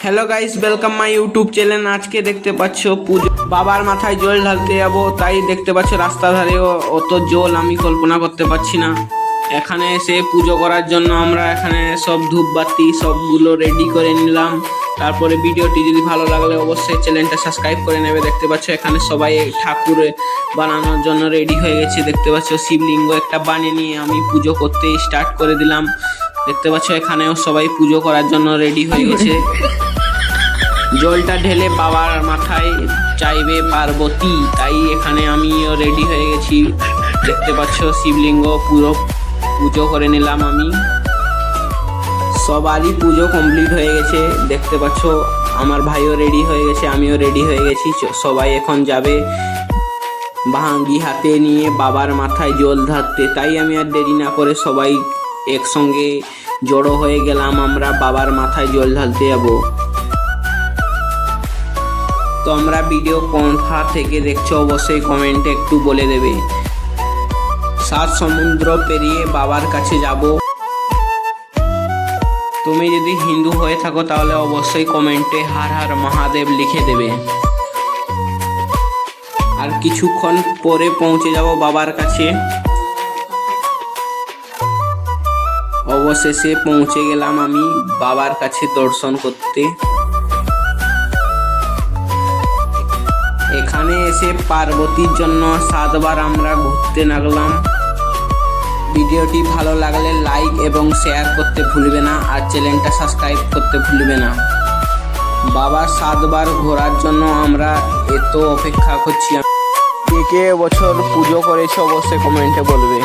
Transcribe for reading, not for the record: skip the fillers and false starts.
Hello guys, welcome my YouTube channel. আজকে দেখতে পাচ্ছ পুজো, বাবার মাথায় জল ঢালতে যাবো, তাই দেখতে পাচ্ছ রাস্তা ধারে অত জল আমি কল্পনা করতে পারছি না। এখানে এসে পুজো করার জন্য আমরা এখানে সব ধূপবাতি সবগুলো রেডি করে নিলাম। তারপরে ভিডিওটি যদি ভালো লাগলে অবশ্যই চ্যানেলটা সাবস্ক্রাইব করে নেবে। দেখতে পাচ্ছ এখানে সবাই ঠাকুর বানানোর জন্য রেডি হয়ে গেছে। দেখতে পাচ্ছ শিবলিঙ্গ একটা বানিয়ে নিয়ে আমি পুজো করতে স্টার্ট করে দিলাম। দেখতে পাচ্ছ এখানেও সবাই পুজো করার জন্য রেডি হয়ে গেছে। জলটা ঢেলে বাবার মাথায় চাইবে পার্বতী, তাই এখানে আমিও রেডি হয়ে গেছি। দেখতে পাচ্ছ শিবলিঙ্গ পুরো পুজো করে নিলাম আমি। সবারই পুজো কমপ্লিট হয়ে গেছে। দেখতে পাচ্ছ আমার ভাইও রেডি হয়ে গেছে, আমিও রেডি হয়ে গেছি। সবাই এখন যাবে ভাঙ্গি হাতে নিয়ে বাবার মাথায় জল ঢালতে, তাই আমি আর দেরি না করে সবাই একসঙ্গে জড়ো হয়ে গেলাম। আমরা বাবার মাথায় জল ঢালতে যাবো। তোমরা ভিডিও কোথা থেকে দেখছো অবশ্যই কমেন্টে একটু বলে দেবে। 7 সমুদ্র পেরিয়ে বাবার কাছে যাব। তুমি যদি হিন্দু হয়ে থাকো তাহলে অবশ্যই কমেন্টে হর হর মহাদেব লিখে দেবে। আর কিছুক্ষণ পরে পৌঁছে যাব বাবার কাছে। অবশেষে পৌঁছে গেলাম আমি বাবার কাছে দর্শন করতে। এখানে এসে পার্বতীর জন্য 7 বার আমরা ঘুরতে লাগলাম। ভিডিওটি ভালো লাগলে লাইক এবং শেয়ার করতে ভুলবে না, আর চ্যানেলটা সাবস্ক্রাইব করতে ভুলবে না। বাবার 7 বার ঘোরার জন্য আমরা এত অপেক্ষা করছি। কে কে বছর পুজো করেছে অবশ্যই কমেন্টে বলবে।